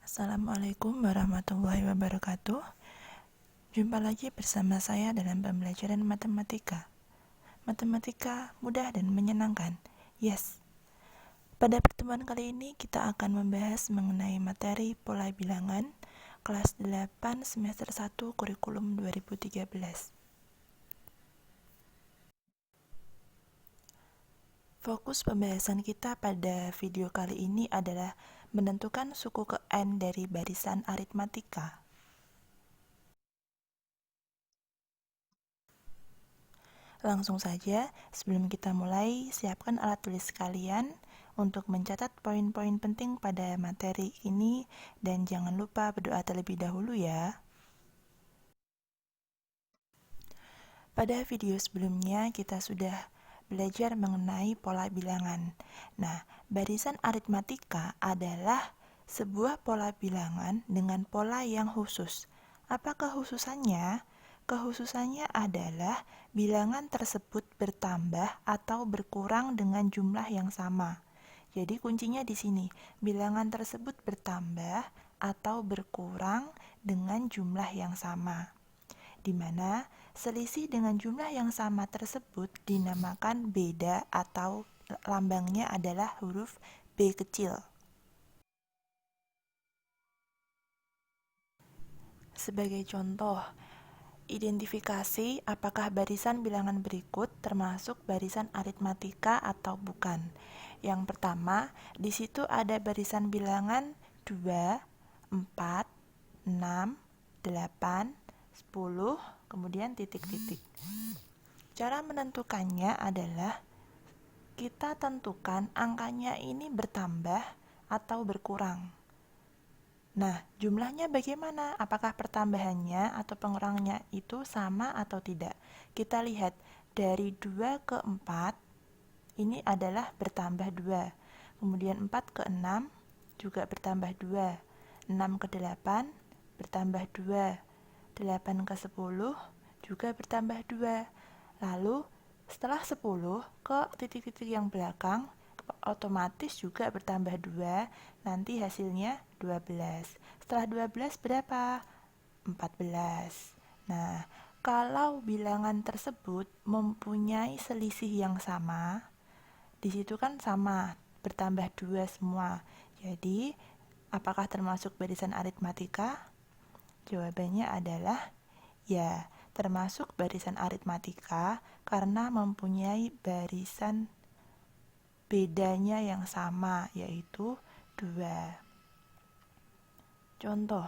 Assalamualaikum warahmatullahi wabarakatuh. Jumpa lagi bersama saya dalam pembelajaran matematika. Matematika mudah dan menyenangkan. Yes. Pada pertemuan kali ini kita akan membahas mengenai materi pola bilangan kelas 8 semester 1 kurikulum 2013. Fokus pembahasan kita pada video kali ini adalah menentukan suku ke N dari barisan aritmatika. Langsung saja, sebelum kita mulai, siapkan alat tulis kalian untuk mencatat poin-poin penting pada materi ini dan jangan lupa berdoa terlebih dahulu ya. Pada video sebelumnya kita sudah belajar mengenai pola bilangan. Nah, barisan aritmatika adalah sebuah pola bilangan dengan pola yang khusus. Apa kekhususannya? Kekhususannya adalah bilangan tersebut bertambah atau berkurang dengan jumlah yang sama. Jadi kuncinya di sini, bilangan tersebut bertambah atau berkurang dengan jumlah yang sama, di mana selisih dengan jumlah yang sama tersebut dinamakan beda atau lambangnya adalah huruf B kecil. Sebagai contoh, identifikasi apakah barisan bilangan berikut termasuk barisan aritmatika atau bukan. Yang pertama, di situ ada barisan bilangan 2, 4, 6, 8, 10, kemudian titik-titik. Cara menentukannya adalah kita tentukan angkanya ini bertambah atau berkurang. Nah, jumlahnya bagaimana? Apakah pertambahannya atau pengurangannya itu sama atau tidak? Kita lihat dari 2 ke 4 ini adalah bertambah 2. Kemudian 4 ke 6 juga bertambah 2. 6 ke 8 bertambah 2. 8 ke 10 juga bertambah 2. Lalu setelah 10 ke titik-titik yang belakang otomatis juga bertambah 2, nanti hasilnya 12. Setelah 12 berapa? 14. Nah, kalau bilangan tersebut mempunyai selisih yang sama, di situ kan sama, bertambah 2 semua. Jadi, apakah termasuk barisan aritmatika? Jawabannya adalah ya, termasuk barisan aritmatika karena mempunyai barisan bedanya yang sama, yaitu 2. Contoh,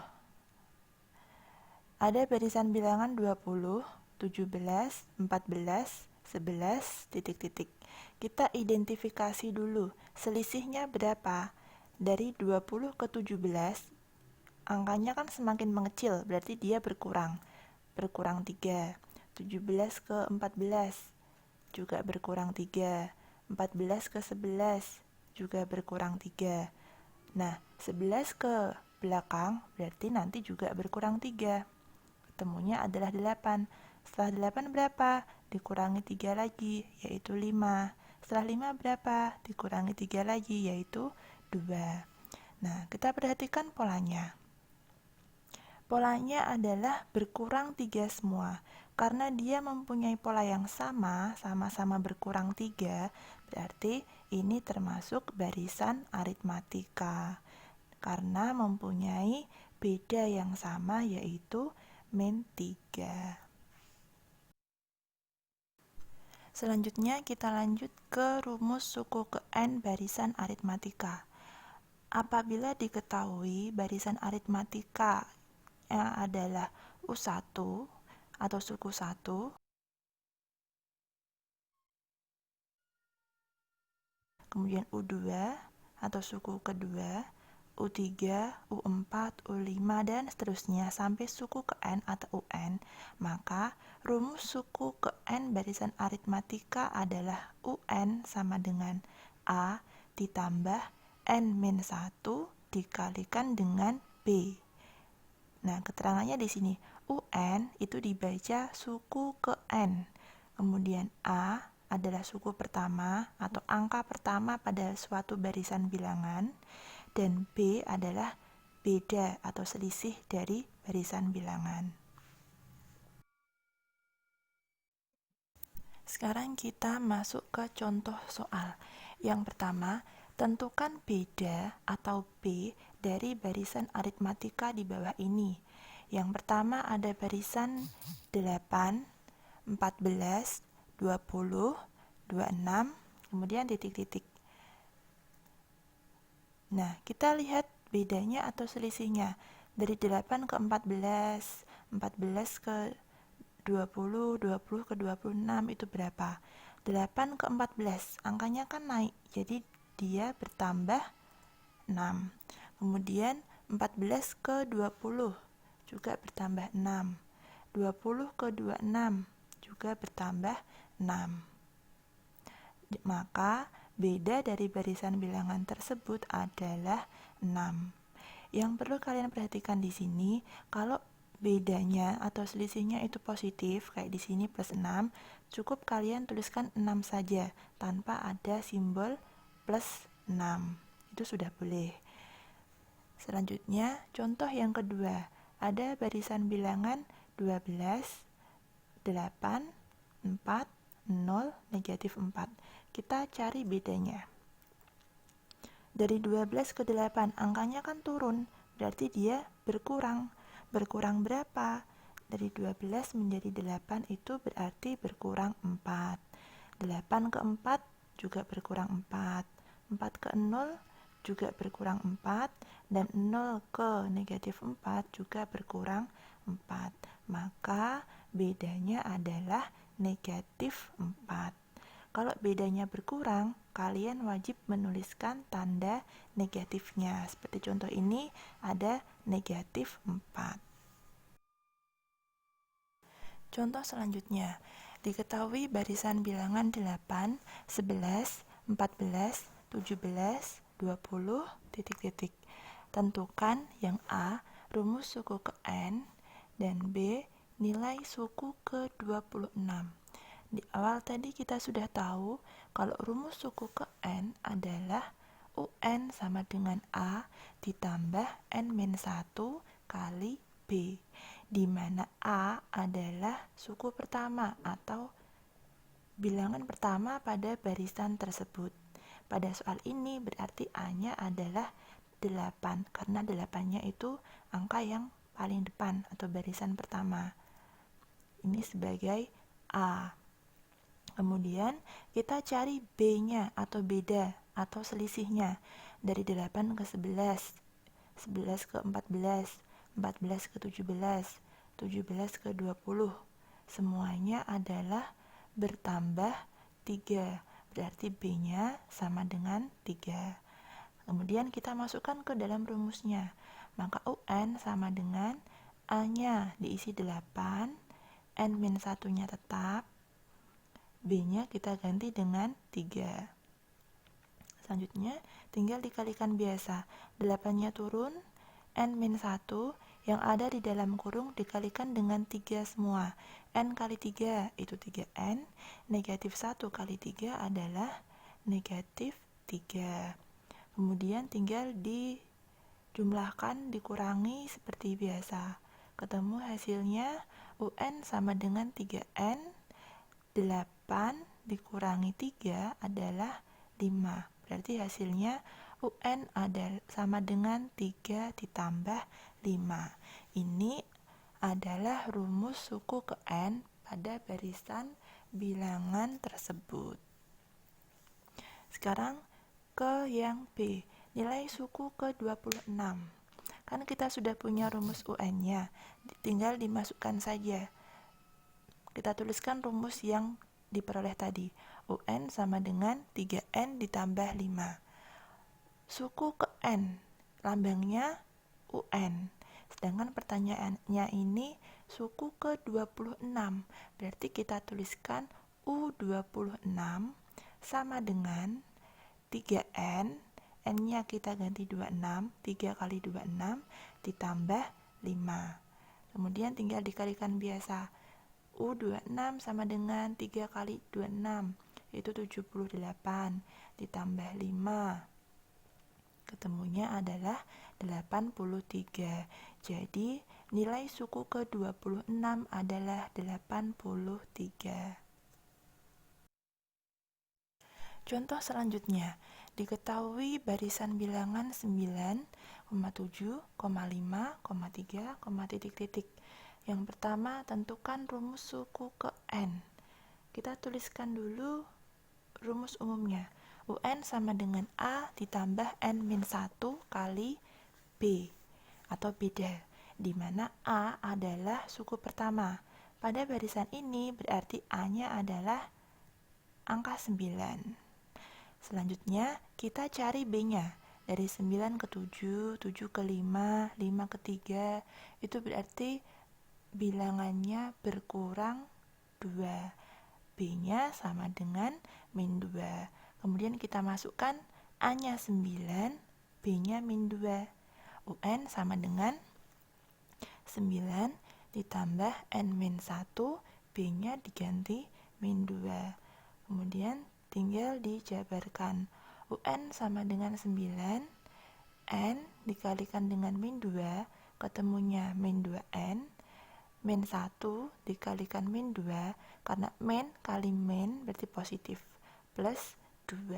ada barisan bilangan 20, 17, 14, 11, titik-titik. Kita identifikasi dulu, selisihnya berapa? Dari 20 ke 17, angkanya kan semakin mengecil, berarti dia berkurang 3. 17 ke 14 juga berkurang 3. 14 ke 11 juga berkurang 3. Nah, 11 ke belakang berarti nanti juga berkurang 3. Ketemunya adalah 8. Setelah 8 berapa? Dikurangi 3 lagi, yaitu 5. Setelah 5 berapa? Dikurangi 3 lagi, yaitu 2. Nah, kita perhatikan polanya. Polanya adalah berkurang 3 semua. Karena dia mempunyai pola yang sama, sama-sama berkurang 3, berarti ini termasuk barisan aritmatika. Karena mempunyai beda yang sama, yaitu min 3. Selanjutnya kita lanjut ke rumus suku ke N barisan aritmatika. Apabila diketahui barisan aritmatika yang adalah U1 atau suku 1, kemudian U2 atau suku kedua, U3, U4, U5, dan seterusnya sampai suku ke N atau UN, maka rumus suku ke N barisan aritmatika adalah UN sama dengan A ditambah N-1 dikalikan dengan B. Nah, keterangannya di sini, UN itu dibaca suku ke N. Kemudian A adalah suku pertama atau angka pertama pada suatu barisan bilangan, dan B adalah beda atau selisih dari barisan bilangan. Sekarang kita masuk ke contoh soal. Yang pertama, tentukan beda atau B dari barisan aritmatika di bawah ini. Yang pertama ada barisan 8, 14, 20, 26, kemudian titik-titik. Nah, kita lihat bedanya atau selisihnya. Dari 8 ke 14, 14 ke 20, 20 ke 26 itu berapa? 8 ke 14, angkanya kan naik, jadi dia bertambah 6. Kemudian 14 ke 20 juga bertambah 6. 20 ke 26 juga bertambah 6. Maka beda dari barisan bilangan tersebut adalah 6. Yang perlu kalian perhatikan di sini, kalau bedanya atau selisihnya itu positif, kayak di sini plus 6, cukup kalian tuliskan 6 saja tanpa ada simbol plus 6. Itu sudah boleh. Selanjutnya, contoh yang kedua, ada barisan bilangan 12, 8, 4, 0, negatif 4. Kita cari bedanya. Dari 12 ke 8, angkanya kan turun, berarti dia berkurang. Berkurang berapa? Dari 12 menjadi 8 itu berarti berkurang 4. 8 ke 4 juga berkurang 4. 4 ke 0 juga berkurang 4. Dan 0 ke negatif 4 juga berkurang 4. Maka bedanya adalah negatif 4. Kalau bedanya berkurang, kalian wajib menuliskan tanda negatifnya. Seperti contoh ini ada negatif 4. Contoh selanjutnya, diketahui barisan bilangan 8, 11, 14, 17, 20, titik-titik. Tentukan yang A, rumus suku ke N, dan B, nilai suku ke 26. Di awal tadi kita sudah tahu kalau rumus suku ke N adalah UN sama dengan A ditambah N-1 kali B, di mana A adalah suku pertama atau bilangan pertama pada barisan tersebut. Pada soal ini berarti A-nya adalah 8, karena 8-nya itu angka yang paling depan atau barisan pertama. Ini sebagai A. Kemudian kita cari B-nya atau beda atau selisihnya. Dari 8 ke 11, 11 ke 14, 14 ke 17, 17 ke 20. Semuanya adalah bertambah 3. Berarti B-nya sama dengan 3. Kemudian kita masukkan ke dalam rumusnya. Maka UN sama dengan A-nya diisi 8, N-1-nya tetap, B-nya kita ganti dengan 3. Selanjutnya, tinggal dikalikan biasa. 8-nya turun, N-1 yang ada di dalam kurung dikalikan dengan 3 semua. N kali 3 itu 3N, negatif 1 kali 3 adalah negatif 3. Kemudian tinggal dijumlahkan, dikurangi seperti biasa. Ketemu hasilnya UN sama dengan 3N, 8 dikurangi 3 adalah 5. Berarti hasilnya UN sama dengan 3 ditambah 5. Ini adalah rumus suku ke N pada barisan bilangan tersebut. Sekarang ke yang B, nilai suku ke 26. Kan kita sudah punya rumus UN-nya, tinggal dimasukkan saja. Kita tuliskan rumus yang diperoleh tadi. UN sama dengan 3N ditambah 5. Suku ke N, lambangnya UN. Sedangkan pertanyaannya ini suku ke 26. Berarti kita tuliskan U26 sama dengan 3N, N-nya kita ganti 26, 3 kali 26 ditambah 5. Kemudian tinggal dikalikan biasa. U26 sama dengan 3 kali 26 itu 78 ditambah 5, ketemunya adalah 83. Jadi, nilai suku ke-26 adalah 83. Contoh selanjutnya, diketahui barisan bilangan 9,7, 5, 3, titik titik. Yang pertama, tentukan rumus suku ke N. Kita tuliskan dulu rumus umumnya. UN sama dengan A ditambah N-1 kali B atau beda, di mana A adalah suku pertama. Pada barisan ini berarti A-nya adalah angka 9. Selanjutnya, kita cari B-nya. Dari 9 ke 7, 7 ke 5, 5 ke 3, itu berarti bilangannya berkurang 2. B-nya sama dengan min 2. Kemudian kita masukkan A-nya 9, B-nya min 2. UN sama dengan 9 ditambah N-1, B-nya diganti min 2. Kemudian tinggal dijabarkan. UN sama dengan 9, N dikalikan dengan min 2, ketemunya min 2N. Min 1 dikalikan min 2, karena min kali min berarti positif, plus 2.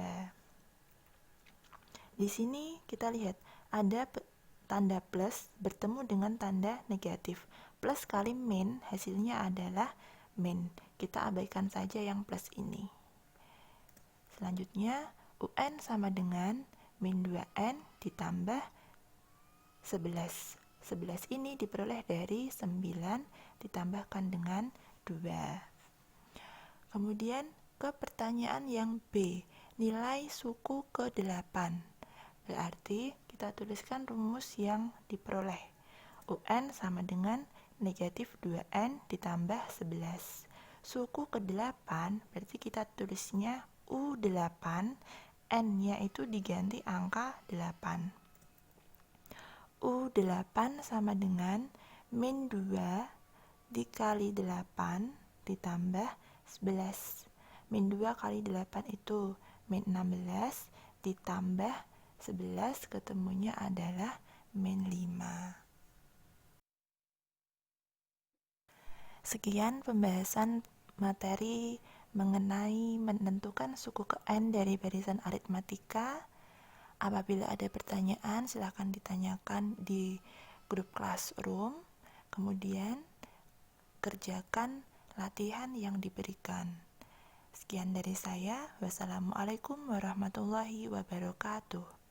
Di sini kita lihat ada tanda plus bertemu dengan tanda negatif. Plus kali min hasilnya adalah min. Kita abaikan saja yang plus ini. Selanjutnya, UN sama dengan min 2N ditambah 11. 11 ini diperoleh dari 9 ditambahkan dengan 2. Kemudian ke pertanyaan yang B, nilai suku ke-8. Berarti kita tuliskan rumus yang diperoleh. UN sama dengan negatif 2N ditambah 11. Suku ke-8 berarti kita tulisnya U8, N-nya itu diganti angka 8. U8 sama dengan min 2 dikali 8 ditambah 11. Min 2 kali 8 itu min 16 ditambah 11, ketemunya adalah min 5. Sekian pembahasan materi mengenai menentukan suku ke N dari barisan aritmatika. Apabila ada pertanyaan, silakan ditanyakan di grup classroom. Kemudian kerjakan latihan yang diberikan. Sekian dari saya. Wassalamualaikum warahmatullahi wabarakatuh.